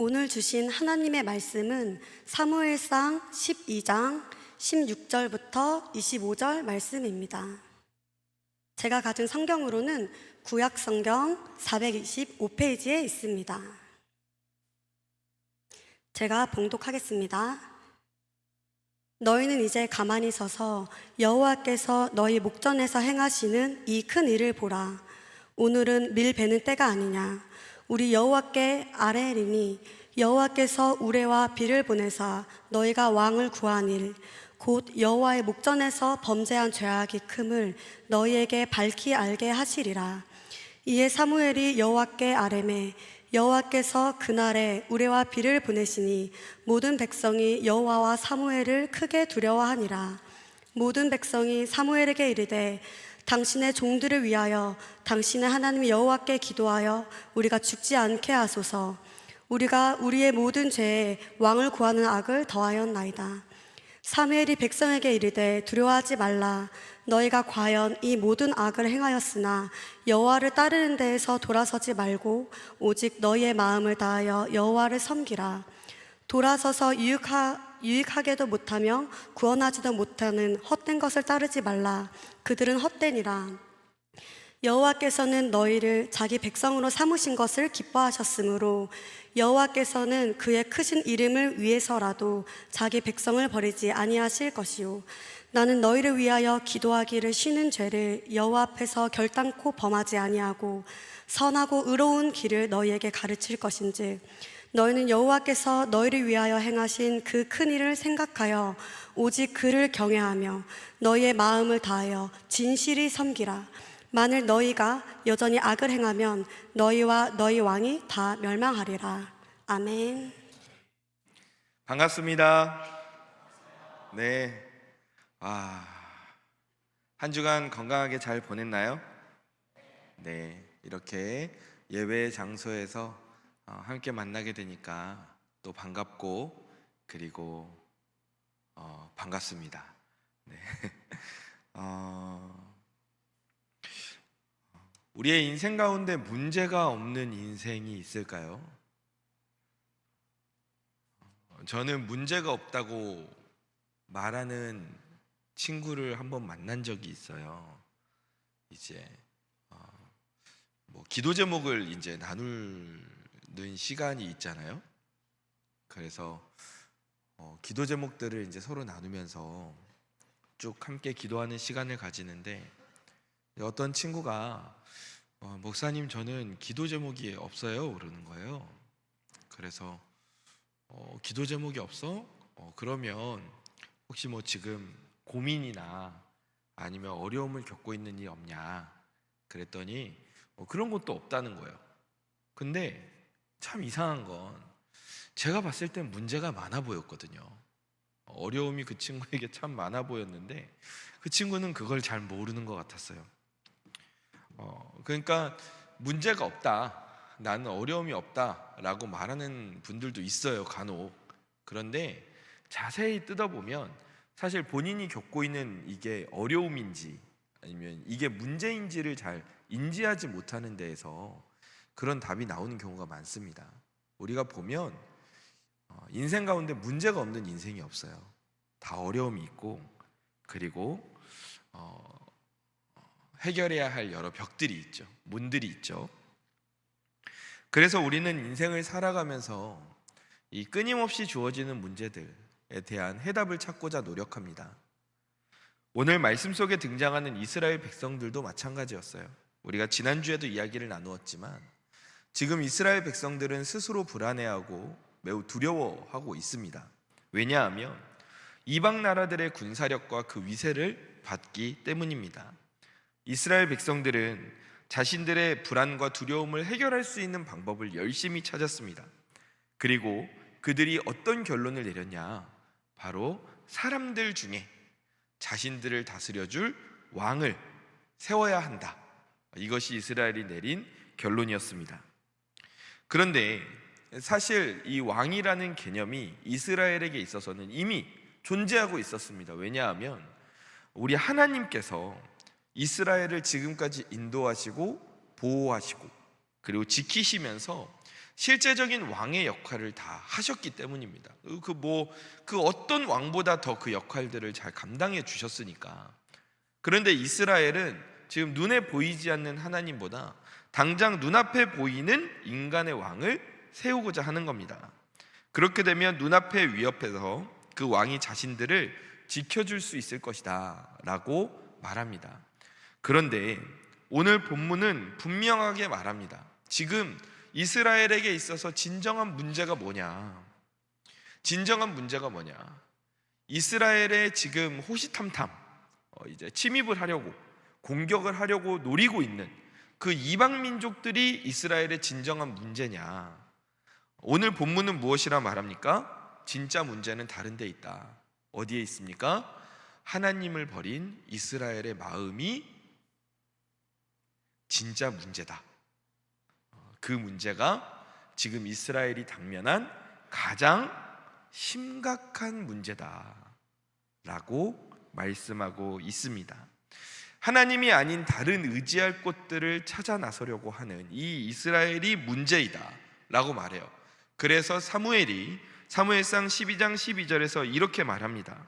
오늘 주신 하나님의 말씀은 사무엘상 12장 16절부터 25절 말씀입니다. 제가 가진 성경으로는 구약 성경 425페이지에 있습니다. 제가 봉독하겠습니다. 너희는 이제 가만히 서서 여호와께서 너희 목전에서 행하시는 이 큰 일을 보라. 오늘은 밀 베는 때가 아니냐. 우리 여호와께 아뢰리니 여호와께서 우레와 비를 보내사 너희가 왕을 구하니를 곧 여호와의 목전에서 범죄한 죄악이 큼을 너희에게 밝히 알게 하시리라. 이에 사무엘이 여호와께 아뢰매 여호와께서 그날에 우레와 비를 보내시니 모든 백성이 여호와와 사무엘을 크게 두려워하니라. 모든 백성이 사무엘에게 이르되 당신의 종들을 위하여 당신의 하나님 여호와께 기도하여 우리가 죽지 않게 하소서. 우리가 우리의 모든 죄에 왕을 구하는 악을 더하였나이다. 사무엘이 백성에게 이르되 두려워하지 말라. 너희가 과연 이 모든 악을 행하였으나 여호와를 따르는 데에서 돌아서지 말고 오직 너희의 마음을 다하여 여호와를 섬기라. 돌아서서 유익하게도 못하며 구원하지도 못하는 헛된 것을 따르지 말라. 그들은 헛되니라. 여호와께서는 너희를 자기 백성으로 삼으신 것을 기뻐하셨으므로 여호와께서는 그의 크신 이름을 위해서라도 자기 백성을 버리지 아니하실 것이요 나는 너희를 위하여 기도하기를 쉬는 죄를 여호와 앞에서 결단코 범하지 아니하고 선하고 의로운 길을 너희에게 가르칠 것인즉 너희는 여호와께서 너희를 위하여 행하신 그 큰 일을 생각하여 오직 그를 경외하며 너희의 마음을 다하여 진실이 섬기라. 만일 너희가 여전히 악을 행하면 너희와 너희 왕이 다 멸망하리라. 아멘. 반갑습니다. 네. 한 주간 건강하게 잘 보냈나요? 네. 이렇게 예외 장소에서 함께 만나게 되니까 또 반갑고 그리고 반갑습니다. 네. 우리의 인생 가운데 문제가 없는 인생이 있을까요? 저는 문제가 없다고 말하는 친구를 한번 만난 적이 있어요. 이제 기도 제목을 이제 나누는 시간이 있잖아요. 그래서 기도 제목들을 이제 서로 나누면서 쭉 함께 기도하는 시간을 가지는데 어떤 친구가 목사님 저는 기도 제목이 없어요 그러는 거예요. 그래서 기도 제목이 없어? 그러면 혹시 지금 고민이나 아니면 어려움을 겪고 있는 일 없냐 그랬더니 그런 것도 없다는 거예요. 근데 참 이상한 건 제가 봤을 땐 문제가 많아 보였거든요. 어려움이 그 친구에게 참 많아 보였는데 그 친구는 그걸 잘 모르는 것 같았어요. 그러니까 문제가 없다, 나는 어려움이 없다라고 말하는 분들도 있어요, 간혹. 그런데 자세히 뜯어보면 사실 본인이 겪고 있는 이게 어려움인지 아니면 이게 문제인지를 잘 인지하지 못하는 데에서 그런 답이 나오는 경우가 많습니다. 우리가 보면 인생 가운데 문제가 없는 인생이 없어요. 다 어려움이 있고 그리고 해결해야 할 여러 벽들이 있죠. 문들이 있죠. 그래서 우리는 인생을 살아가면서 이 끊임없이 주어지는 문제들에 대한 해답을 찾고자 노력합니다. 오늘 말씀 속에 등장하는 이스라엘 백성들도 마찬가지였어요. 우리가 지난주에도 이야기를 나누었지만 지금 이스라엘 백성들은 스스로 불안해하고 매우 두려워하고 있습니다. 왜냐하면 이방 나라들의 군사력과 그 위세를 받기 때문입니다. 이스라엘 백성들은 자신들의 불안과 두려움을 해결할 수 있는 방법을 열심히 찾았습니다. 그리고 그들이 어떤 결론을 내렸냐? 바로 사람들 중에 자신들을 다스려줄 왕을 세워야 한다. 이것이 이스라엘이 내린 결론이었습니다. 그런데 사실 이 왕이라는 개념이 이스라엘에게 있어서는 이미 존재하고 있었습니다. 왜냐하면 우리 하나님께서 이스라엘을 지금까지 인도하시고 보호하시고 그리고 지키시면서 실제적인 왕의 역할을 다 하셨기 때문입니다. 그 어떤 왕보다 더 그 역할들을 잘 감당해 주셨으니까. 그런데 이스라엘은 지금 눈에 보이지 않는 하나님보다 당장 눈앞에 보이는 인간의 왕을 세우고자 하는 겁니다. 그렇게 되면 눈앞의 위협에서 그 왕이 자신들을 지켜줄 수 있을 것이다 라고 말합니다. 그런데 오늘 본문은 분명하게 말합니다. 지금 이스라엘에게 있어서 진정한 문제가 뭐냐? 이스라엘의 지금 호시탐탐, 이제 침입을 하려고, 공격을 하려고 노리고 있는 그 이방 민족들이 이스라엘의 진정한 문제냐? 오늘 본문은 무엇이라 말합니까? 진짜 문제는 다른 데 있다. 어디에 있습니까? 하나님을 버린 이스라엘의 마음이 진짜 문제다. 그 문제가 지금 이스라엘이 당면한 가장 심각한 문제다 라고 말씀하고 있습니다. 하나님이 아닌 다른 의지할 곳들을 찾아 나서려고 하는 이 이스라엘이 문제이다 라고 말해요. 그래서 사무엘상 12장 12절에서 이렇게 말합니다.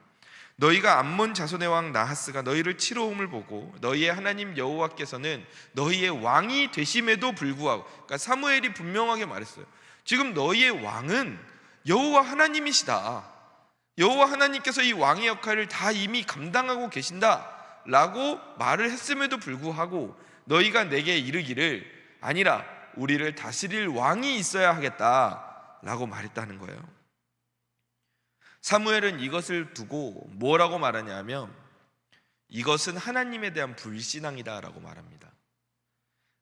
너희가 암몬 자손의 왕 나하스가 너희를 치러 옴을 보고 너희의 하나님 여호와께서는 너희의 왕이 되심에도 불구하고, 그러니까 사무엘이 분명하게 말했어요. 지금 너희의 왕은 여호와 하나님이시다. 여호와 하나님께서 이 왕의 역할을 다 이미 감당하고 계신다 라고 말을 했음에도 불구하고 너희가 내게 이르기를 아니라 우리를 다스릴 왕이 있어야 하겠다 라고 말했다는 거예요. 사무엘은 이것을 두고 뭐라고 말하냐면 이것은 하나님에 대한 불신앙이다 라고 말합니다.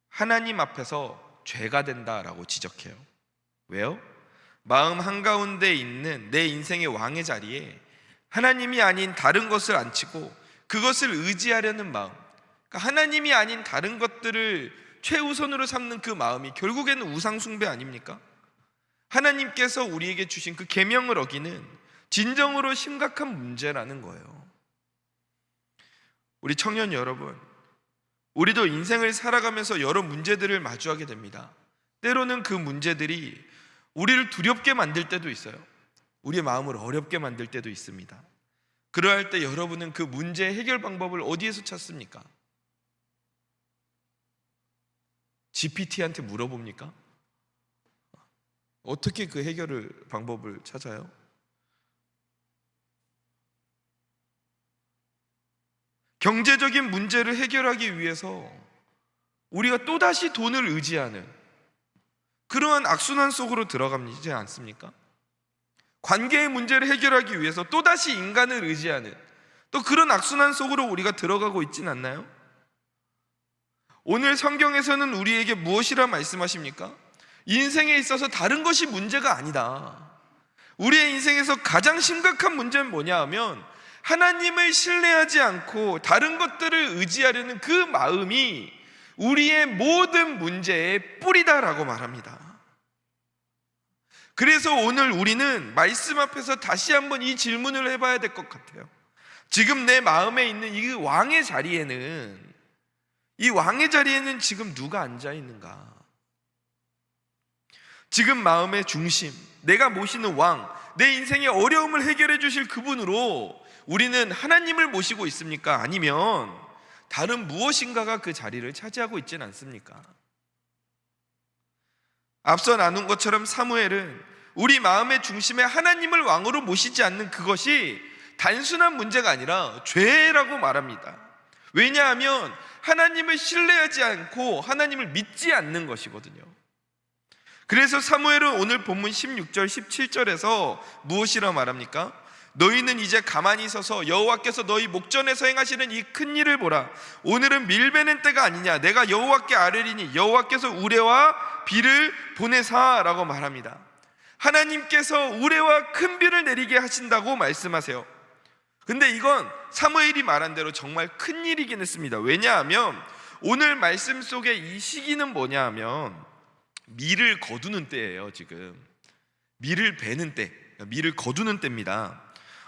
하나님 앞에서 죄가 된다 라고 지적해요. 왜요? 마음 한가운데 있는 내 인생의 왕의 자리에 하나님이 아닌 다른 것을 앉히고 그것을 의지하려는 마음, 그러니까 하나님이 아닌 다른 것들을 최우선으로 삼는 그 마음이 결국에는 우상 숭배 아닙니까? 하나님께서 우리에게 주신 그 계명을 어기는 진정으로 심각한 문제라는 거예요. 우리 청년 여러분, 우리도 인생을 살아가면서 여러 문제들을 마주하게 됩니다. 때로는 그 문제들이 우리를 두렵게 만들 때도 있어요. 우리의 마음을 어렵게 만들 때도 있습니다. 그러할 때 여러분은 그 문제 해결 방법을 어디에서 찾습니까? GPT한테 물어봅니까? 어떻게 그 해결 방법을 찾아요? 경제적인 문제를 해결하기 위해서 우리가 또다시 돈을 의지하는 그러한 악순환 속으로 들어가지 않습니까? 관계의 문제를 해결하기 위해서 또다시 인간을 의지하는 또 그런 악순환 속으로 우리가 들어가고 있진 않나요? 오늘 성경에서는 우리에게 무엇이라 말씀하십니까? 인생에 있어서 다른 것이 문제가 아니다. 우리의 인생에서 가장 심각한 문제는 뭐냐 하면 하나님을 신뢰하지 않고 다른 것들을 의지하려는 그 마음이 우리의 모든 문제의 뿌리다라고 말합니다. 그래서 오늘 우리는 말씀 앞에서 다시 한번 이 질문을 해봐야 될 것 같아요. 지금 내 마음에 있는 이 왕의 자리에는 지금 누가 앉아 있는가? 지금 마음의 중심, 내가 모시는 왕, 내 인생의 어려움을 해결해 주실 그분으로 우리는 하나님을 모시고 있습니까? 아니면 다른 무엇인가가 그 자리를 차지하고 있지는 않습니까? 앞서 나눈 것처럼 사무엘은 우리 마음의 중심에 하나님을 왕으로 모시지 않는 그것이 단순한 문제가 아니라 죄라고 말합니다. 왜냐하면 하나님을 신뢰하지 않고 하나님을 믿지 않는 것이거든요. 그래서 사무엘은 오늘 본문 16절 17절에서 무엇이라 말합니까? 너희는 이제 가만히 서서 여호와께서 너희 목전에서 행하시는 이 큰 일을 보라. 오늘은 밀베는 때가 아니냐. 내가 여호와께 아뢰리니 여호와께서 우레와 비를 보내사라고 말합니다. 하나님께서 우레와 큰 비를 내리게 하신다고 말씀하세요. 근데 이건 사무엘이 말한 대로 정말 큰 일이긴 했습니다. 왜냐하면 오늘 말씀 속에 이 시기는 뭐냐 하면 밀을 거두는 때예요. 지금 밀을 베는 때, 밀을 거두는 때입니다.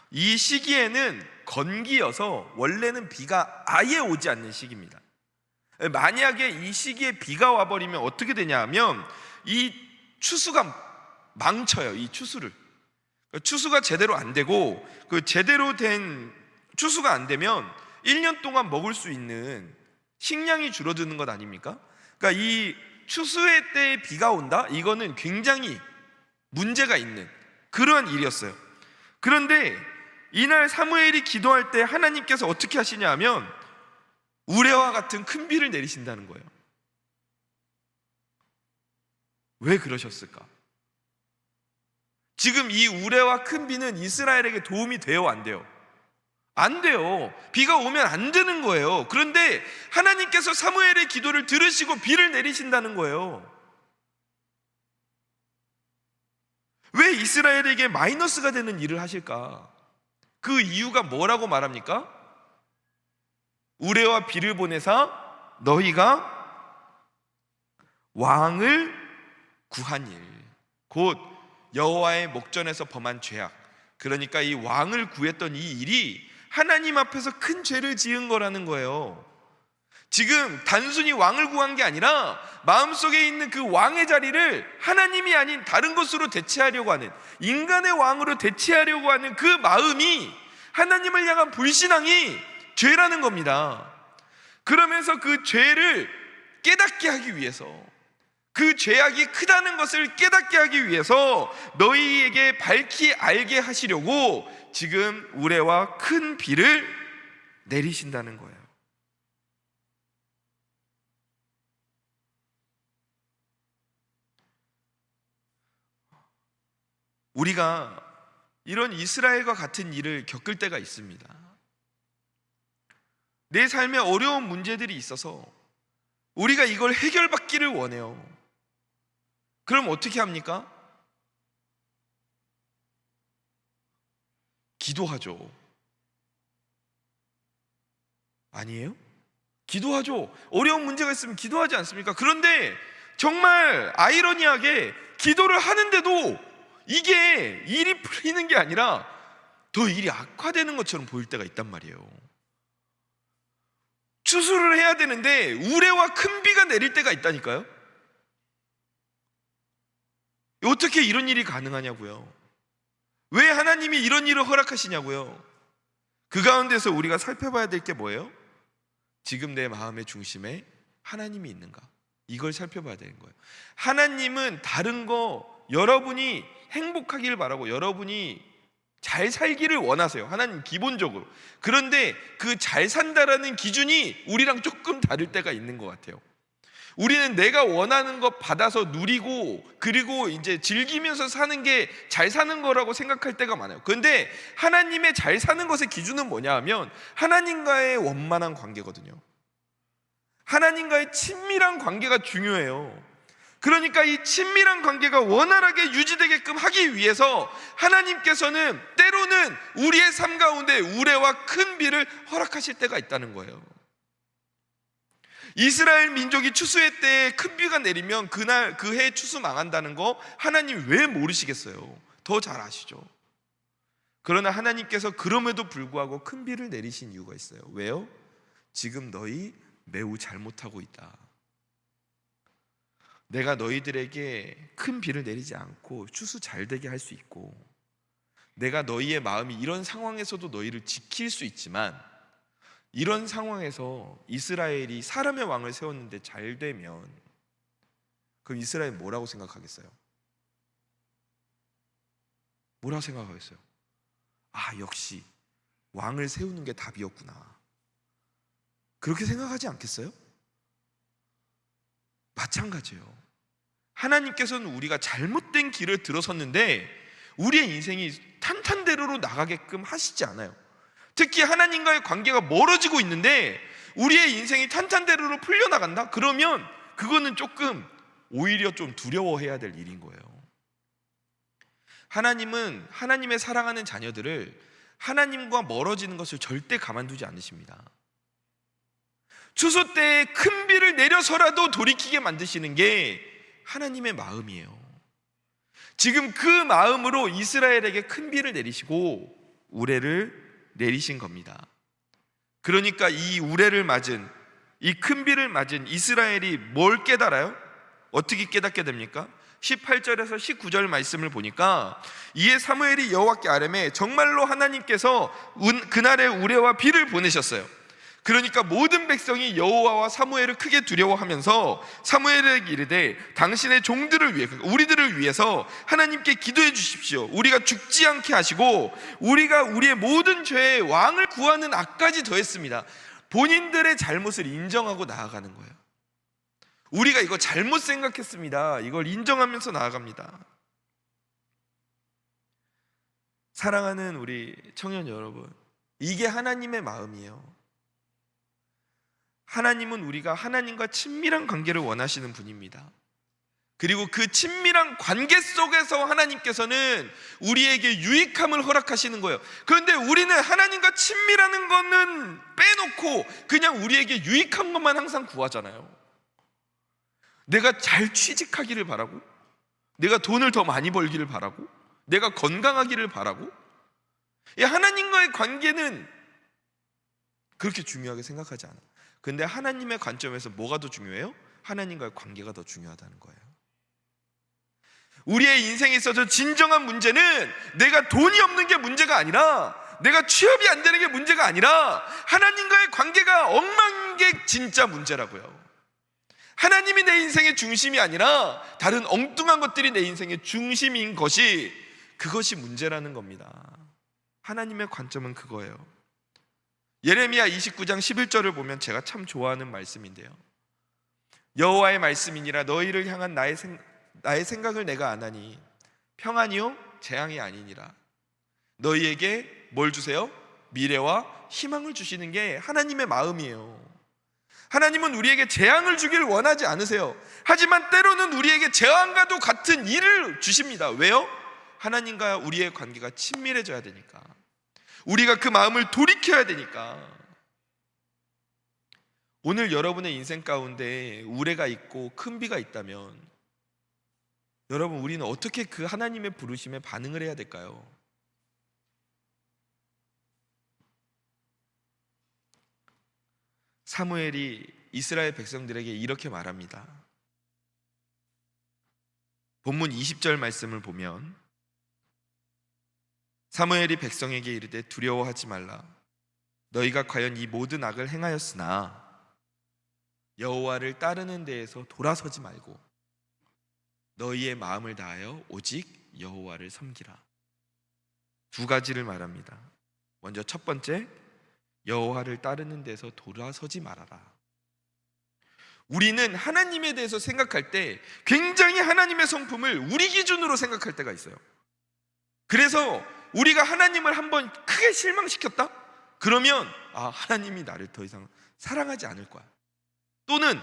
이 시기에는 건기여서 원래는 비가 아예 오지 않는 시기입니다. 만약에 이 시기에 비가 와버리면 어떻게 되냐 하면 이 추수가 망쳐요. 이 추수를. 추수가 제대로 안 되고, 그 제대로 된 추수가 안 되면 1년 동안 먹을 수 있는 식량이 줄어드는 것 아닙니까? 그러니까 이 추수의 때에 비가 온다? 이거는 굉장히 문제가 있는 그러한 일이었어요. 그런데 이날 사무엘이 기도할 때 하나님께서 어떻게 하시냐 하면 우레와 같은 큰 비를 내리신다는 거예요. 왜 그러셨을까? 지금 이 우레와 큰 비는 이스라엘에게 도움이 돼요, 안 돼요? 안 돼요. 비가 오면 안 되는 거예요. 그런데 하나님께서 사무엘의 기도를 들으시고 비를 내리신다는 거예요. 왜 이스라엘에게 마이너스가 되는 일을 하실까? 그 이유가 뭐라고 말합니까? 우레와 비를 보내사 너희가 왕을 구한 일, 곧 여호와의 목전에서 범한 죄악, 그러니까 이 왕을 구했던 이 일이 하나님 앞에서 큰 죄를 지은 거라는 거예요. 지금 단순히 왕을 구한 게 아니라 마음속에 있는 그 왕의 자리를 하나님이 아닌 다른 것으로 대체하려고 하는, 인간의 왕으로 대체하려고 하는 그 마음이, 하나님을 향한 불신앙이 죄라는 겁니다. 그러면서 그 죄를 깨닫게 하기 위해서, 그 죄악이 크다는 것을 깨닫게 하기 위해서 너희에게 밝히 알게 하시려고 지금 우레와 큰 비를 내리신다는 거예요. 우리가 이런 이스라엘과 같은 일을 겪을 때가 있습니다. 내 삶에 어려운 문제들이 있어서 우리가 이걸 해결받기를 원해요. 그럼 어떻게 합니까? 기도하죠. 아니에요? 기도하죠. 어려운 문제가 있으면 기도하지 않습니까? 그런데 정말 아이러니하게 기도를 하는데도 이게 일이 풀리는 게 아니라 더 일이 악화되는 것처럼 보일 때가 있단 말이에요. 추수를 해야 되는데 우레와 큰 비가 내릴 때가 있다니까요. 어떻게 이런 일이 가능하냐고요. 왜 하나님이 이런 일을 허락하시냐고요. 그 가운데서 우리가 살펴봐야 될 게 뭐예요? 지금 내 마음의 중심에 하나님이 있는가, 이걸 살펴봐야 되는 거예요. 하나님은 다른 거, 여러분이 행복하기를 바라고 여러분이 잘 살기를 원하세요. 하나님 기본적으로. 그런데 그 잘 산다라는 기준이 우리랑 조금 다를 때가 있는 것 같아요. 우리는 내가 원하는 것 받아서 누리고 그리고 이제 즐기면서 사는 게 잘 사는 거라고 생각할 때가 많아요. 그런데 하나님의 잘 사는 것의 기준은 뭐냐 하면 하나님과의 원만한 관계거든요. 하나님과의 친밀한 관계가 중요해요. 그러니까 이 친밀한 관계가 원활하게 유지되게끔 하기 위해서 하나님께서는 때로는 우리의 삶 가운데 우레와 큰 비를 허락하실 때가 있다는 거예요. 이스라엘 민족이 추수의 때에 큰 비가 내리면 그날 그 해 추수 망한다는 거 하나님 왜 모르시겠어요? 더 잘 아시죠. 그러나 하나님께서 그럼에도 불구하고 큰 비를 내리신 이유가 있어요. 왜요? 지금 너희 매우 잘못하고 있다. 내가 너희들에게 큰 비를 내리지 않고 추수 잘 되게 할 수 있고, 내가 너희의 마음이 이런 상황에서도 너희를 지킬 수 있지만, 이런 상황에서 이스라엘이 사람의 왕을 세웠는데 잘 되면 그럼 이스라엘 뭐라고 생각하겠어요? 뭐라고 생각하겠어요? 아, 역시 왕을 세우는 게 답이었구나, 그렇게 생각하지 않겠어요? 마찬가지예요. 하나님께서는 우리가 잘못된 길을 들어섰는데 우리의 인생이 탄탄대로로 나가게끔 하시지 않아요. 특히 하나님과의 관계가 멀어지고 있는데 우리의 인생이 탄탄대로로 풀려나간다? 그러면 그거는 조금 오히려 좀 두려워해야 될 일인 거예요. 하나님은 하나님의 사랑하는 자녀들을 하나님과 멀어지는 것을 절대 가만두지 않으십니다. 추수 때에 큰 비를 내려서라도 돌이키게 만드시는 게 하나님의 마음이에요. 지금 그 마음으로 이스라엘에게 큰 비를 내리시고 우레를 내리신 겁니다. 그러니까 이 우레를 맞은, 이 큰 비를 맞은 이스라엘이 뭘 깨달아요? 어떻게 깨닫게 됩니까? 18절에서 19절 말씀을 보니까 이에 사무엘이 여호와께 아뢰매 정말로 하나님께서 그날의 우레와 비를 보내셨어요. 그러니까 모든 백성이 여호와와 사무엘을 크게 두려워하면서 사무엘에게 이르되 당신의 종들을 위해, 그러니까 우리들을 위해서 하나님께 기도해 주십시오. 우리가 죽지 않게 하시고 우리가 우리의 모든 죄의 왕을 구하는 악까지 더했습니다. 본인들의 잘못을 인정하고 나아가는 거예요. 우리가 이거 잘못 생각했습니다. 이걸 인정하면서 나아갑니다. 사랑하는 우리 청년 여러분, 이게 하나님의 마음이에요. 하나님은 우리가 하나님과 친밀한 관계를 원하시는 분입니다. 그리고 그 친밀한 관계 속에서 하나님께서는 우리에게 유익함을 허락하시는 거예요. 그런데 우리는 하나님과 친밀하는 거는 빼놓고 그냥 우리에게 유익한 것만 항상 구하잖아요. 내가 잘 취직하기를 바라고, 내가 돈을 더 많이 벌기를 바라고, 내가 건강하기를 바라고. 하나님과의 관계는 그렇게 중요하게 생각하지 않아요. 근데 하나님의 관점에서 뭐가 더 중요해요? 하나님과의 관계가 더 중요하다는 거예요. 우리의 인생에 있어서 진정한 문제는 내가 돈이 없는 게 문제가 아니라, 내가 취업이 안 되는 게 문제가 아니라 하나님과의 관계가 엉망인 게 진짜 문제라고요. 하나님이 내 인생의 중심이 아니라 다른 엉뚱한 것들이 내 인생의 중심인 것이, 그것이 문제라는 겁니다. 하나님의 관점은 그거예요. 예레미야 29장 11절을 보면 제가 참 좋아하는 말씀인데요. 여호와의 말씀이니라 너희를 향한 나의 생각을 내가 아나니 평안이요 재앙이 아니니라. 너희에게 뭘 주세요? 미래와 희망을 주시는 게 하나님의 마음이에요. 하나님은 우리에게 재앙을 주길 원하지 않으세요. 하지만 때로는 우리에게 재앙과도 같은 일을 주십니다. 왜요? 하나님과 우리의 관계가 친밀해져야 되니까, 우리가 그 마음을 돌이켜야 되니까. 오늘 여러분의 인생 가운데 우레가 있고 큰 비가 있다면 여러분, 우리는 어떻게 그 하나님의 부르심에 반응을 해야 될까요? 사무엘이 이스라엘 백성들에게 이렇게 말합니다. 본문 20절 말씀을 보면 사무엘이 백성에게 이르되 두려워하지 말라. 너희가 과연 이 모든 악을 행하였으나 여호와를 따르는 데에서 돌아서지 말고 너희의 마음을 다하여 오직 여호와를 섬기라. 두 가지를 말합니다. 먼저 첫 번째, 여호와를 따르는 데서 돌아서지 말아라. 우리는 하나님에 대해서 생각할 때 굉장히 하나님의 성품을 우리 기준으로 생각할 때가 있어요. 그래서 우리가 하나님을 한번 크게 실망시켰다? 그러면 하나님이 나를 더 이상 사랑하지 않을 거야. 또는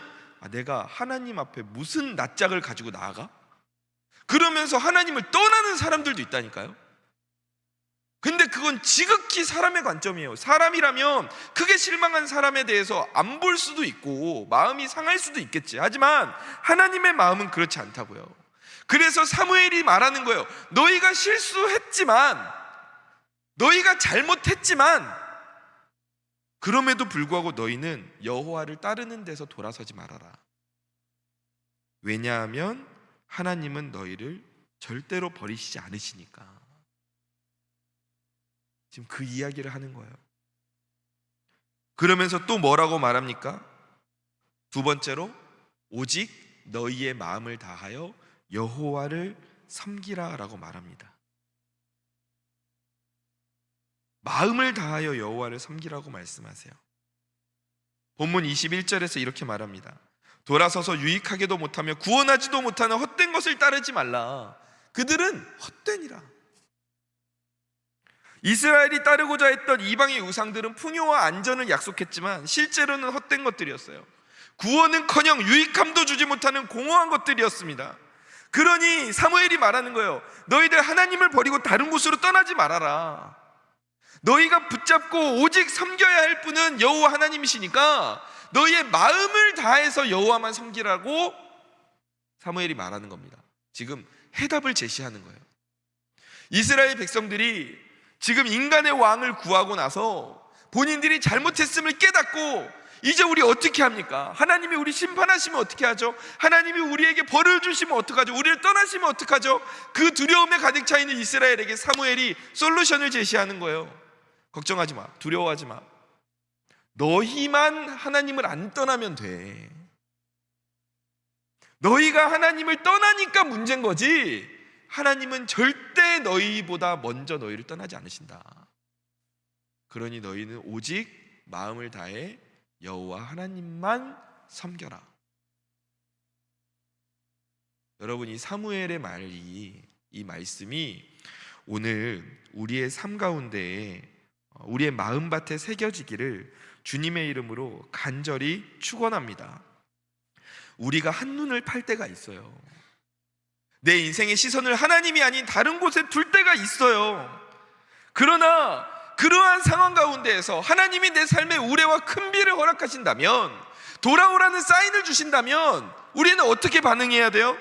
내가 하나님 앞에 무슨 낯짝을 가지고 나아가? 그러면서 하나님을 떠나는 사람들도 있다니까요. 근데 그건 지극히 사람의 관점이에요. 사람이라면 크게 실망한 사람에 대해서 안 볼 수도 있고 마음이 상할 수도 있겠지. 하지만 하나님의 마음은 그렇지 않다고요. 그래서 사무엘이 말하는 거예요. 너희가 실수했지만, 너희가 잘못했지만, 그럼에도 불구하고 너희는 여호와를 따르는 데서 돌아서지 말아라. 왜냐하면 하나님은 너희를 절대로 버리시지 않으시니까. 지금 그 이야기를 하는 거예요. 그러면서 또 뭐라고 말합니까? 두 번째로, 오직 너희의 마음을 다하여 여호와를 섬기라 라고 말합니다. 마음을 다하여 여호와를 섬기라고 말씀하세요. 본문 21절에서 이렇게 말합니다. 돌아서서 유익하게도 못하며 구원하지도 못하는 헛된 것을 따르지 말라. 그들은 헛되니라. 이스라엘이 따르고자 했던 이방의 우상들은 풍요와 안전을 약속했지만 실제로는 헛된 것들이었어요. 구원은커녕 유익함도 주지 못하는 공허한 것들이었습니다. 그러니 사무엘이 말하는 거예요. 너희들 하나님을 버리고 다른 곳으로 떠나지 말아라. 너희가 붙잡고 오직 섬겨야 할 분은 여호와 하나님이시니까 너희의 마음을 다해서 여호와만 섬기라고 사무엘이 말하는 겁니다. 지금 해답을 제시하는 거예요. 이스라엘 백성들이 지금 인간의 왕을 구하고 나서 본인들이 잘못했음을 깨닫고 이제 우리 어떻게 합니까? 하나님이 우리 심판하시면 어떻게 하죠? 하나님이 우리에게 벌을 주시면 어떡하죠? 우리를 떠나시면 어떡하죠? 그 두려움에 가득 차 있는 이스라엘에게 사무엘이 솔루션을 제시하는 거예요. 걱정하지 마, 두려워하지 마. 너희만 하나님을 안 떠나면 돼. 너희가 하나님을 떠나니까 문제인 거지, 하나님은 절대 너희보다 먼저 너희를 떠나지 않으신다. 그러니 너희는 오직 마음을 다해 여호와 하나님만 섬겨라. 여러분, 이 사무엘의 말이, 이 말씀이 오늘 우리의 삶 가운데에, 우리의 마음밭에 새겨지기를 주님의 이름으로 간절히 축원합니다. 우리가 한눈을 팔 때가 있어요. 내 인생의 시선을 하나님이 아닌 다른 곳에 둘 때가 있어요. 그러나 그러한 상황 가운데에서 하나님이 내 삶에 우레와 큰 비를 허락하신다면, 돌아오라는 사인을 주신다면 우리는 어떻게 반응해야 돼요?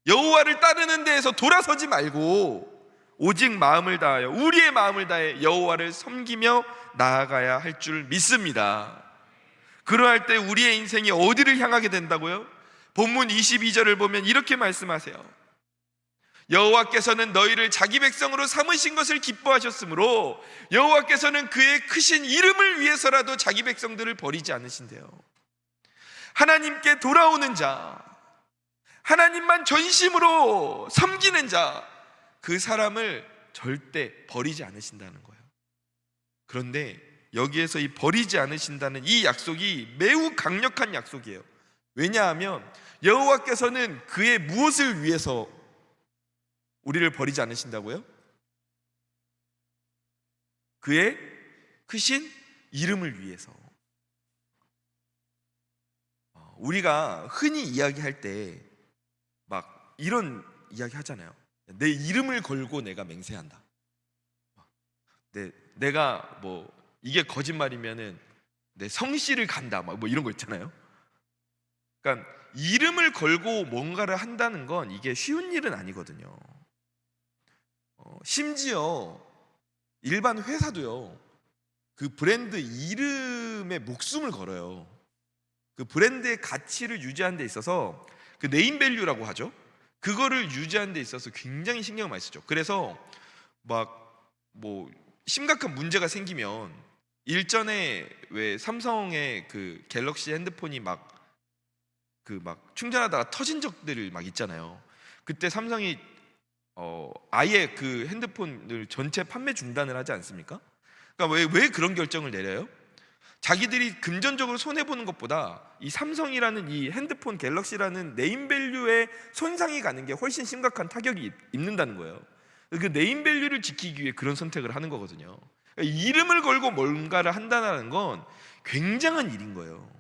여호와를 따르는 데에서 돌아서지 말고 오직 마음을 다하여, 우리의 마음을 다해 여호와를 섬기며 나아가야 할 줄 믿습니다. 그러할 때 우리의 인생이 어디를 향하게 된다고요? 본문 22절을 보면 이렇게 말씀하세요. 여호와께서는 너희를 자기 백성으로 삼으신 것을 기뻐하셨으므로 여호와께서는 그의 크신 이름을 위해서라도 자기 백성들을 버리지 않으신대요. 하나님께 돌아오는 자, 하나님만 전심으로 섬기는 자, 그 사람을 절대 버리지 않으신다는 거예요. 그런데 여기에서 이 버리지 않으신다는 이 약속이 매우 강력한 약속이에요. 왜냐하면 여호와께서는 그의 무엇을 위해서 우리를 버리지 않으신다고요? 그의 크신 이름을 위해서. 우리가 흔히 이야기할 때 막 이런 이야기 하잖아요. 내 이름을 걸고 내가 맹세한다. 내가 뭐 이게 거짓말이면은 내 성씨를 간다, 뭐 이런 거 있잖아요. 그러니까 이름을 걸고 뭔가를 한다는 건 이게 쉬운 일은 아니거든요. 심지어 일반 회사도요, 그 브랜드 이름에 목숨을 걸어요. 그 브랜드의 가치를 유지하는 데 있어서 그 네임밸류라고 하죠. 그거를 유지하는 데 있어서 굉장히 신경을 많이 쓰죠. 그래서 막 뭐 심각한 문제가 생기면, 일전에 왜 삼성의 그 갤럭시 핸드폰이 막 충전하다가 터진 적들이 막 있잖아요. 그때 삼성이 아예 그 핸드폰을 전체 판매 중단을 하지 않습니까? 그러니까 왜 그런 결정을 내려요? 자기들이 금전적으로 손해보는 것보다 이 삼성이라는 이 핸드폰 갤럭시라는 네임밸류에 손상이 가는 게 훨씬 심각한 타격이 입는다는 거예요. 그 네임밸류를 지키기 위해 그런 선택을 하는 거거든요. 그러니까 이름을 걸고 뭔가를 한다는 건 굉장한 일인 거예요.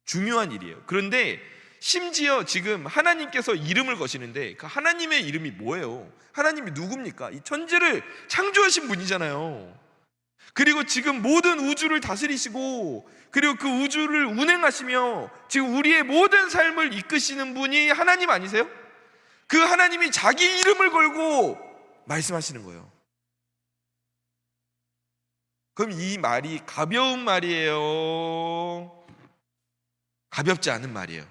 중요한 일이에요. 그런데 심지어 지금 하나님께서 이름을 거시는데, 그 하나님의 이름이 뭐예요? 하나님이 누굽니까? 이 천지를 창조하신 분이잖아요. 그리고 지금 모든 우주를 다스리시고, 그리고 그 우주를 운행하시며 지금 우리의 모든 삶을 이끄시는 분이 하나님 아니세요? 그 하나님이 자기 이름을 걸고 말씀하시는 거예요. 그럼 이 말이 가벼운 말이에요? 가볍지 않은 말이에요?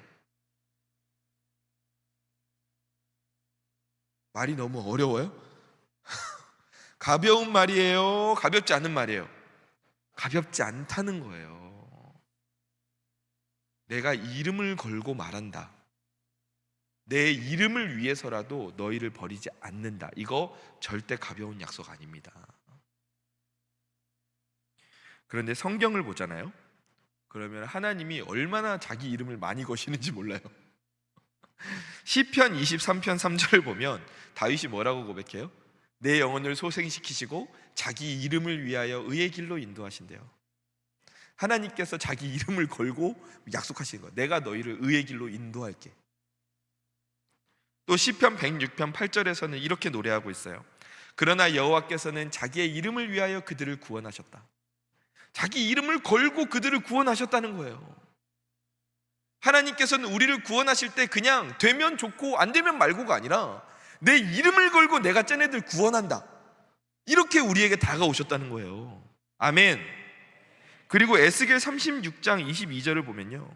말이 너무 어려워요? 가벼운 말이에요? 가볍지 않은 말이에요? 가볍지 않다는 거예요. 내가 이름을 걸고 말한다. 내 이름을 위해서라도 너희를 버리지 않는다. 이거 절대 가벼운 약속 아닙니다. 그런데 성경을 보잖아요. 그러면 하나님이 얼마나 자기 이름을 많이 거시는지 몰라요. 시편 23편 3절을 보면 다윗이 뭐라고 고백해요? 내 영혼을 소생시키시고 자기 이름을 위하여 의의 길로 인도하신대요. 하나님께서 자기 이름을 걸고 약속하시는 거예요. 내가 너희를 의의 길로 인도할게. 또 시편 106편 8절에서는 이렇게 노래하고 있어요. 그러나 여호와께서는 자기의 이름을 위하여 그들을 구원하셨다. 자기 이름을 걸고 그들을 구원하셨다는 거예요. 하나님께서는 우리를 구원하실 때 그냥 되면 좋고 안 되면 말고가 아니라 내 이름을 걸고 내가 쟤네들 구원한다, 이렇게 우리에게 다가오셨다는 거예요. 아멘. 그리고 에스겔 36장 22절을 보면요,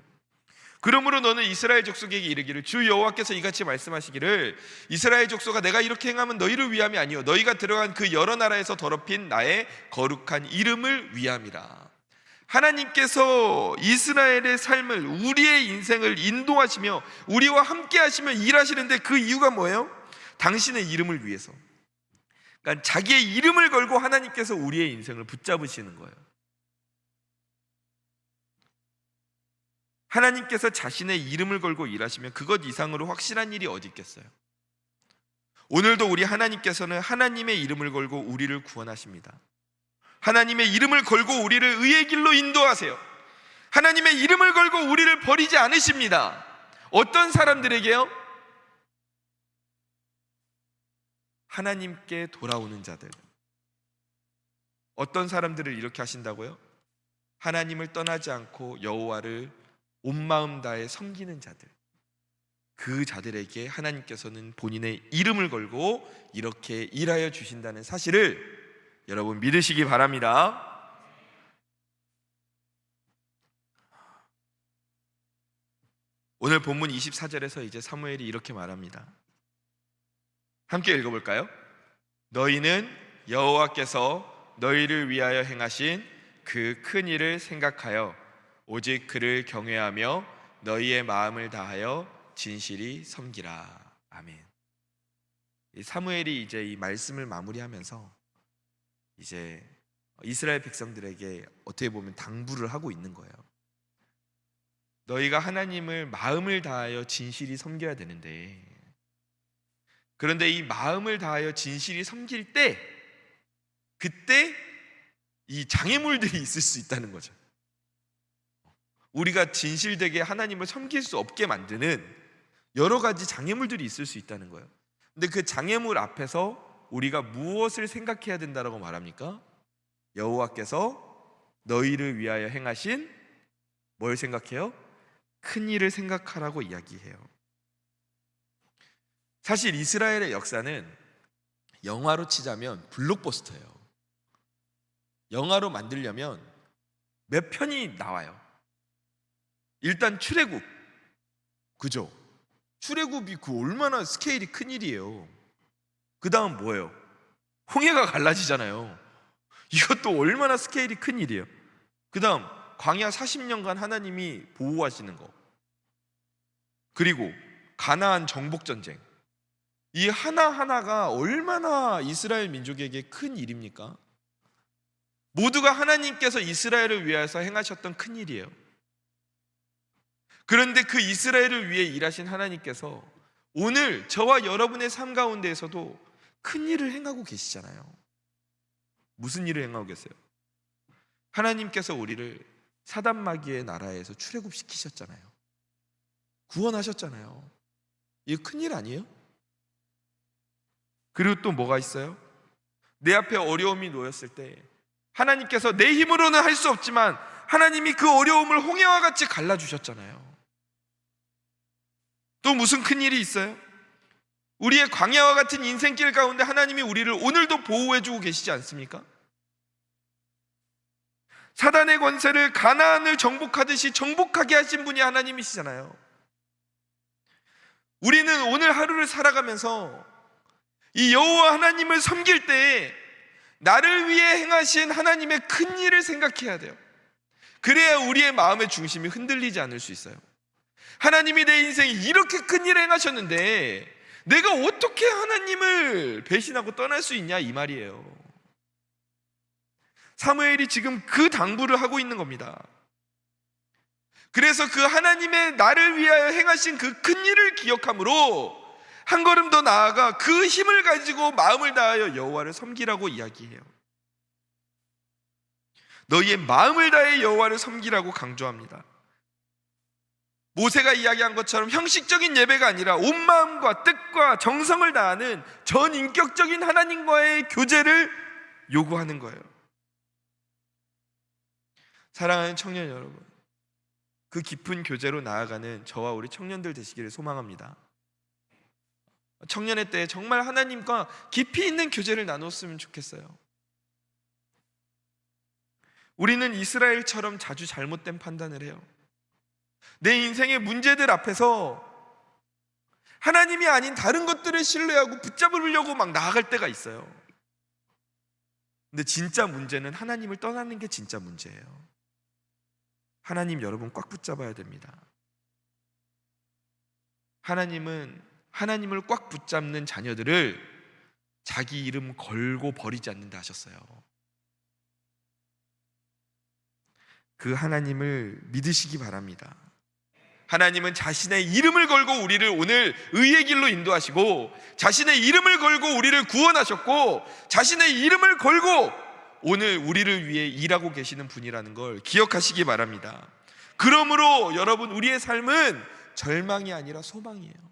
그러므로 너는 이스라엘 족속에게 이르기를 주 여호와께서 이같이 말씀하시기를 이스라엘 족속아 내가 이렇게 행하면 너희를 위함이 아니요 너희가 들어간 그 여러 나라에서 더럽힌 나의 거룩한 이름을 위함이라. 하나님께서 이스라엘의 삶을, 우리의 인생을 인도하시며 우리와 함께 하시며 일하시는데 그 이유가 뭐예요? 당신의 이름을 위해서. 그러니까 자기의 이름을 걸고 하나님께서 우리의 인생을 붙잡으시는 거예요. 하나님께서 자신의 이름을 걸고 일하시면 그것 이상으로 확실한 일이 어디 있겠어요? 오늘도 우리 하나님께서는 하나님의 이름을 걸고 우리를 구원하십니다. 하나님의 이름을 걸고 우리를 의의 길로 인도하세요. 하나님의 이름을 걸고 우리를 버리지 않으십니다. 어떤 사람들에게요? 하나님께 돌아오는 자들. 어떤 사람들을 이렇게 하신다고요? 하나님을 떠나지 않고 여호와를 온 마음 다해 섬기는 자들. 그 자들에게 하나님께서는 본인의 이름을 걸고 이렇게 일하여 주신다는 사실을 여러분 믿으시기 바랍니다. 오늘 본문 24절에서 이제 사무엘이 이렇게 말합니다. 함께 읽어볼까요? 너희는 여호와께서 너희를 위하여 행하신 그 큰 일을 생각하여 오직 그를 경외하며 너희의 마음을 다하여 진실이 섬기라. 아멘. 사무엘이 이제 이 말씀을 마무리하면서 이제 이스라엘 백성들에게 어떻게 보면 당부를 하고 있는 거예요. 너희가 하나님을 마음을 다하여 진실이 섬겨야 되는데, 그런데 이 마음을 다하여 진실이 섬길 때 그때 이 장애물들이 있을 수 있다는 거죠. 우리가 진실되게 하나님을 섬길 수 없게 만드는 여러 가지 장애물들이 있을 수 있다는 거예요. 근데 그 장애물 앞에서 우리가 무엇을 생각해야 된다라고 말합니까? 여호와께서 너희를 위하여 행하신 뭘 생각해요? 큰 일을 생각하라고 이야기해요. 사실 이스라엘의 역사는 영화로 치자면 블록버스터예요. 영화로 만들려면 몇 편이 나와요. 일단 출애굽, 그죠? 출애굽이 그 얼마나 스케일이 큰 일이에요. 그 다음 뭐예요? 홍해가 갈라지잖아요. 이것도 얼마나 스케일이 큰 일이에요. 그 다음 광야 40년간 하나님이 보호하시는 거, 그리고 가나안 정복전쟁, 이 하나하나가 얼마나 이스라엘 민족에게 큰 일입니까? 모두가 하나님께서 이스라엘을 위해서 행하셨던 큰 일이에요. 그런데 그 이스라엘을 위해 일하신 하나님께서 오늘 저와 여러분의 삶 가운데에서도 큰 일을 행하고 계시잖아요. 무슨 일을 행하고 계세요? 하나님께서 우리를 사단 마귀의 나라에서 출애굽시키셨잖아요. 구원하셨잖아요. 이게 큰일 아니에요? 그리고 또 뭐가 있어요? 내 앞에 어려움이 놓였을 때 하나님께서 내 힘으로는 할 수 없지만 하나님이 그 어려움을 홍해와 같이 갈라주셨잖아요. 또 무슨 큰일이 있어요? 우리의 광야와 같은 인생길 가운데 하나님이 우리를 오늘도 보호해주고 계시지 않습니까? 사단의 권세를 가나안을 정복하듯이 정복하게 하신 분이 하나님이시잖아요. 우리는 오늘 하루를 살아가면서 이 여호와 하나님을 섬길 때 나를 위해 행하신 하나님의 큰 일을 생각해야 돼요. 그래야 우리의 마음의 중심이 흔들리지 않을 수 있어요. 하나님이 내 인생에 이렇게 큰 일을 행하셨는데 내가 어떻게 하나님을 배신하고 떠날 수 있냐, 이 말이에요. 사무엘이 지금 그 당부를 하고 있는 겁니다. 그래서 그 하나님의 나를 위하여 행하신 그 큰 일을 기억함으로 한 걸음 더 나아가 그 힘을 가지고 마음을 다하여 여호와를 섬기라고 이야기해요. 너희의 마음을 다해 여호와를 섬기라고 강조합니다. 모세가 이야기한 것처럼 형식적인 예배가 아니라 온 마음과 뜻과 정성을 다하는 전인격적인 하나님과의 교제를 요구하는 거예요. 사랑하는 청년 여러분, 그 깊은 교제로 나아가는 저와 우리 청년들 되시기를 소망합니다. 청년의 때 정말 하나님과 깊이 있는 교제를 나눴으면 좋겠어요. 우리는 이스라엘처럼 자주 잘못된 판단을 해요. 내 인생의 문제들 앞에서 하나님이 아닌 다른 것들을 신뢰하고 붙잡으려고 막 나아갈 때가 있어요. 근데 진짜 문제는 하나님을 떠나는 게 진짜 문제예요. 하나님 여러분 꽉 붙잡아야 됩니다. 하나님은 하나님을 꽉 붙잡는 자녀들을 자기 이름 걸고 버리지 않는다 하셨어요. 그 하나님을 믿으시기 바랍니다. 하나님은 자신의 이름을 걸고 우리를 오늘 의의 길로 인도하시고, 자신의 이름을 걸고 우리를 구원하셨고, 자신의 이름을 걸고 오늘 우리를 위해 일하고 계시는 분이라는 걸 기억하시기 바랍니다. 그러므로 여러분, 우리의 삶은 절망이 아니라 소망이에요.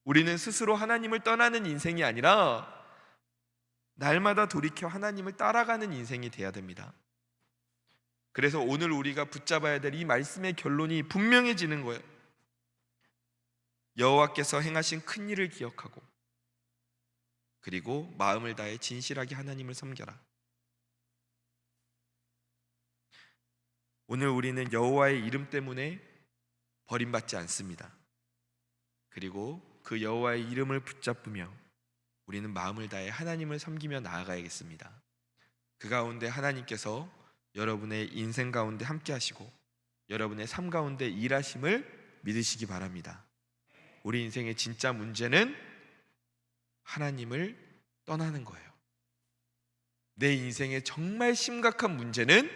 우리는 스스로 하나님을 떠나는 인생이 아니라 날마다 돌이켜 하나님을 따라가는 인생이 돼야 됩니다. 그래서 오늘 우리가 붙잡아야 될 이 말씀의 결론이 분명해지는 거예요. 여호와께서 행하신 큰 일을 기억하고, 그리고 마음을 다해 진실하게 하나님을 섬겨라. 오늘 우리는 여호와의 이름 때문에 버림받지 않습니다. 그리고 그 여호와의 이름을 붙잡으며 우리는 마음을 다해 하나님을 섬기며 나아가야겠습니다. 그 가운데 하나님께서 여러분의 인생 가운데 함께 하시고 여러분의 삶 가운데 일하심을 믿으시기 바랍니다. 우리 인생의 진짜 문제는 하나님을 떠나는 거예요. 내 인생의 정말 심각한 문제는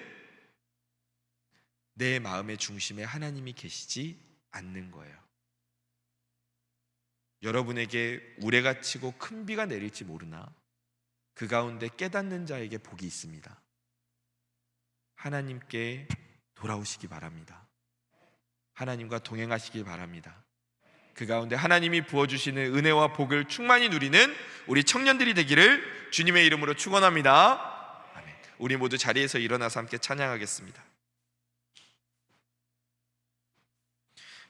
내 마음의 중심에 하나님이 계시지 않는 거예요. 여러분에게 우레가 치고 큰 비가 내릴지 모르나 그 가운데 깨닫는 자에게 복이 있습니다. 하나님께 돌아오시기 바랍니다. 하나님과 동행하시기 바랍니다. 그 가운데 하나님이 부어주시는 은혜와 복을 충만히 누리는 우리 청년들이 되기를 주님의 이름으로 축원합니다. 아멘. 우리 모두 자리에서 일어나서 함께 찬양하겠습니다.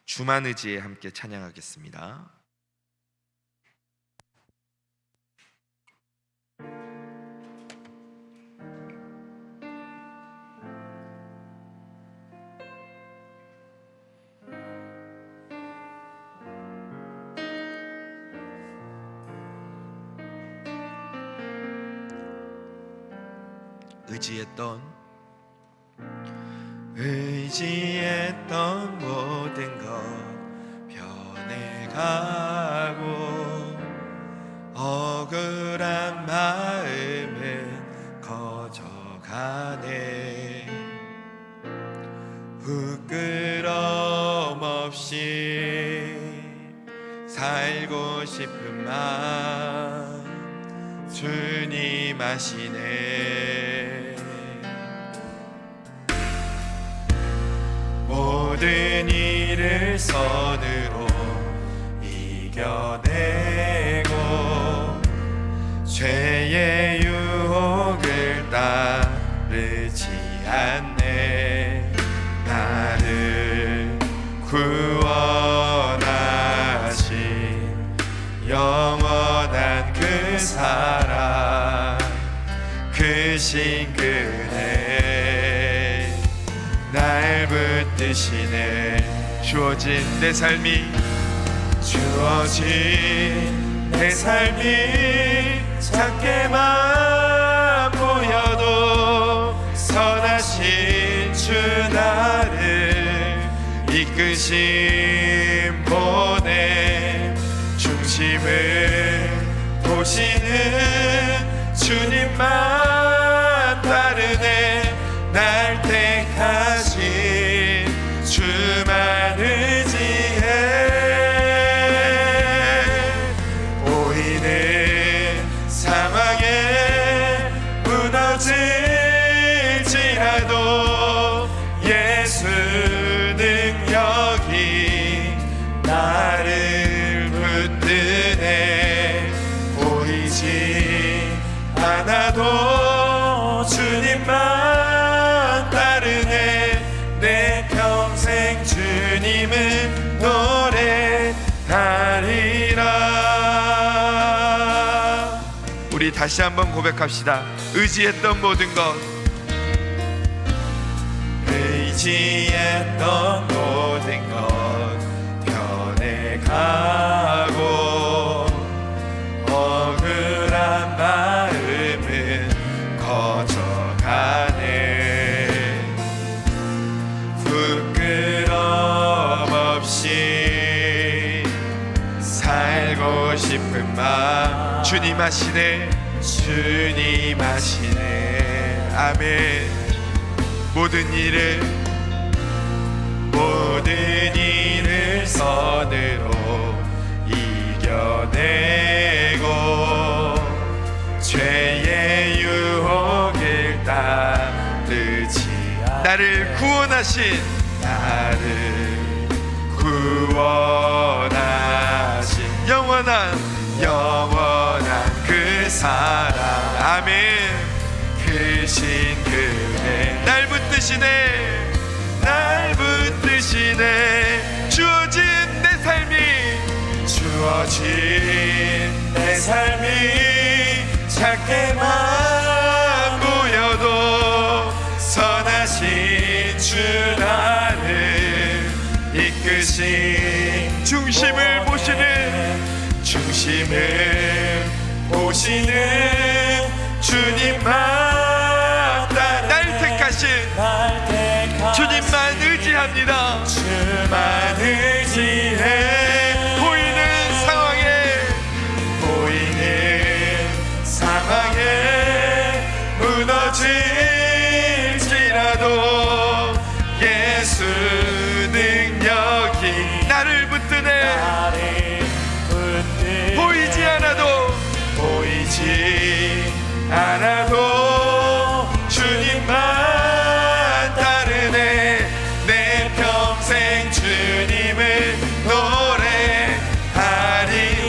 주만 의지에 함께 찬양하겠습니다. 의지했던 모든 것 변해가고 억울한 마음은 커져가네. 부끄러움 없이 살고 싶은 마음 주님 아시네. 모든 일을 선으로 이겨내고 죄의 유혹을 따르지 않네. 나를 구원하신 영원한 그 사랑, 그 신그네 날 붙드시네. 주어진 내 삶이 작게만 보여도 선하신 주 나를 이끄심 보내. 중심을 보시는 주님만 따르네. 날 택하신 주만 의지해. 보이는 상황에 무너질지라도 예수 능력이 나를 붙드네. 보이지 않아도 주님만 따르네. 내 평생 주님은 노래하리라. 우리 다시 한번 고백합시다. 의지했던 모든 것, 의지했던 모든 것 변해가고 억울한 마음은 커져가네. 부끄럼 없이 살고 싶은 마음 주님 하시네. 주님 하시네. 아멘. 모든 일을 선으로 이겨내고 죄의 유혹을 따르지 않아. 나를 구원하신 나를 구원하신 영원한 그 사랑. 아멘. 크신 그네 날 붙드시네. 날 붙드시네. 주어진 내 삶이 작게만 보여도 선하신 주 나를 이끄신 중심을 보시는 주님만 날 택하신 주님만 의지합니다. 주만 의지해. 보이는 상황에 무너질지라도 예수 능력이 나를 붙드네. 보이지 않아도 주님만 따르네. 내 평생 주님을 노래하리.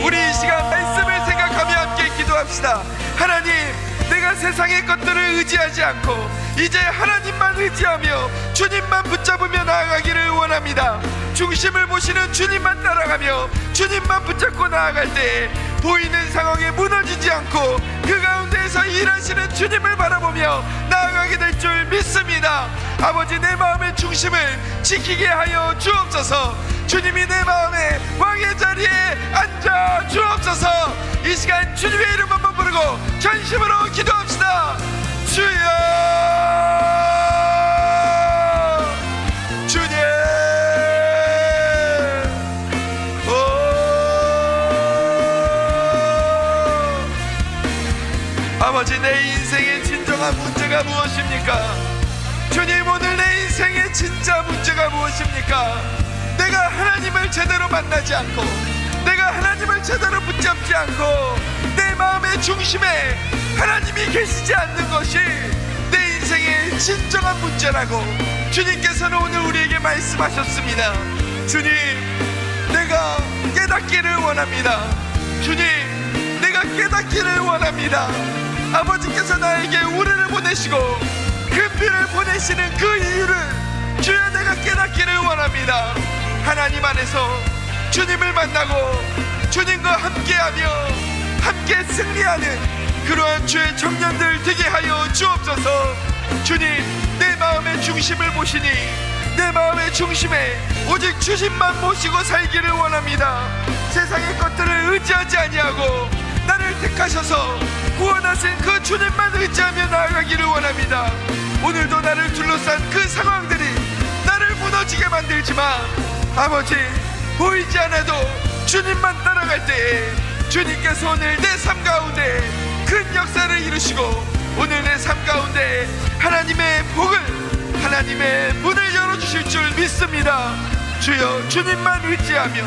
우리 이 시간 말씀을 생각하며 함께 기도합시다. 하나님, 내가 세상의 것들을 의지하지 않고 이제 하나님만 의지하며 주님만 붙잡으며 나아가기를 원합니다. 중심을 보시는 주님만 따라가며 주님만 붙잡고 나아갈 때 보이는 상황에 무너지지 않고 그 가운데에서 일하시는 주님을 바라보며 나아가게 될 줄 믿습니다. 아버지, 내 마음의 중심을 지키게 하여 주옵소서. 주님이 내 마음의 왕의 자리에 앉아 주옵소서. 이 시간 주님의 이름 한번 부르고 전심으로 기도합시다. 주여, 주님. 아버지, 내 인생의 진정한 문제가 무엇입니까? 주님, 오늘 내 인생의 진짜 문제가 무엇입니까? 내가 하나님을 제대로 만나지 않고, 내가 하나님을 제대로 붙잡지 않고, 내 마음의 중심에 하나님이 계시지 않는 것이 내 인생의 진정한 문제라고 주님께서는 오늘 우리에게 말씀하셨습니다. 주님, 내가 깨닫기를 원합니다. 주님, 내가 깨닫기를 원합니다. 아버지께서 나에게 우리를 보내시고 금비를 보내시는 그 이유를 주여 내가 깨닫기를 원합니다. 하나님 안에서 주님을 만나고 주님과 함께하며 함께 승리하는 그러한 주의 청년들 되게 하여 주옵소서. 주님, 내 마음의 중심을 보시니 내 마음의 중심에 오직 주님만 모시고 살기를 원합니다. 세상의 것들을 의지하지 아니하고 나를 택하셔서 구원하신 그 주님만 의지하며 나아가기를 원합니다. 오늘도 나를 둘러싼 그 상황들이 나를 무너지게 만들지만 아버지, 보이지 않아도 주님만 따라갈 때에 주님께서 오늘 내 삶 가운데 큰 역사를 이루시고 오늘 내 삶 가운데 하나님의 복을, 하나님의 문을 열어주실 줄 믿습니다. 주여, 주님만 의지하며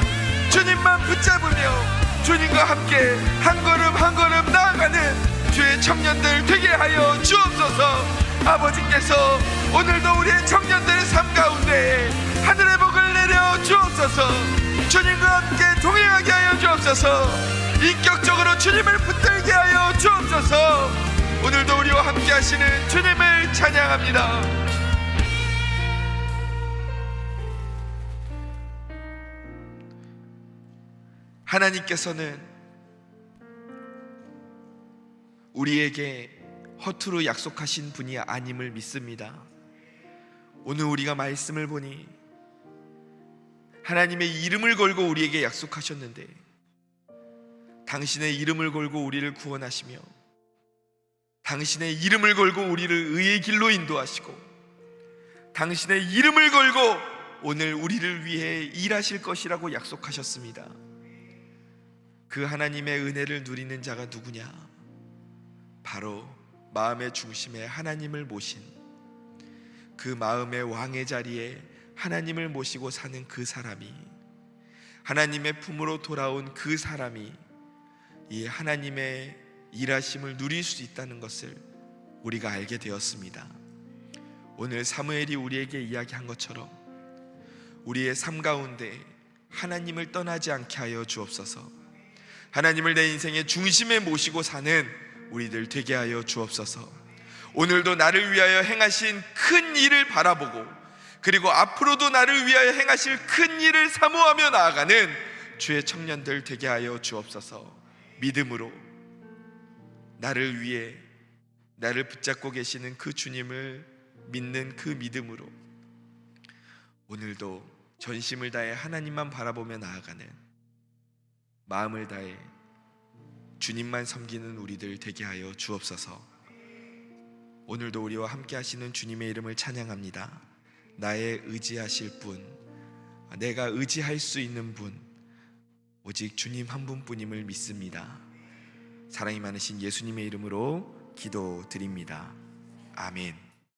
주님만 붙잡으며 주님과 함께 한 걸음 한 걸음 나아가는 주의 청년들 되게 하여 주옵소서. 아버지께서 오늘도 우리의 청년들의 삶 가운데 하늘의 복을 내려 주옵소서. 주님과 함께 동행하게 하여 주옵소서. 인격적으로 주님을 붙들게 하여 주옵소서. 오늘도 우리와 함께 하시는 주님을 찬양합니다. 하나님께서는 우리에게 허투루 약속하신 분이 아님을 믿습니다. 오늘 우리가 말씀을 보니 하나님의 이름을 걸고 우리에게 약속하셨는데, 당신의 이름을 걸고 우리를 구원하시며 당신의 이름을 걸고 우리를 의의 길로 인도하시고 당신의 이름을 걸고 오늘 우리를 위해 일하실 것이라고 약속하셨습니다. 그 하나님의 은혜를 누리는 자가 누구냐? 바로 마음의 중심에 하나님을 모신, 그 마음의 왕의 자리에 하나님을 모시고 사는 그 사람이, 하나님의 품으로 돌아온 그 사람이 이 하나님의 일하심을 누릴 수 있다는 것을 우리가 알게 되었습니다. 오늘 사무엘이 우리에게 이야기한 것처럼 우리의 삶 가운데 하나님을 떠나지 않게 하여 주옵소서. 하나님을 내 인생의 중심에 모시고 사는 우리들 되게 하여 주옵소서. 오늘도 나를 위하여 행하신 큰 일을 바라보고, 그리고 앞으로도 나를 위하여 행하실 큰 일을 사모하며 나아가는 주의 청년들 되게 하여 주옵소서. 믿음으로 나를 위해 나를 붙잡고 계시는 그 주님을 믿는 그 믿음으로 오늘도 전심을 다해 하나님만 바라보며 나아가는, 마음을 다해 주님만 섬기는 우리들 되게 하여 주옵소서. 오늘도 우리와 함께 하시는 주님의 이름을 찬양합니다. 나의 의지하실 분, 내가 의지할 수 있는 분, 오직 주님 한 분뿐임을 믿습니다. 사랑이 많으신 예수님의 이름으로 기도드립니다. 아멘.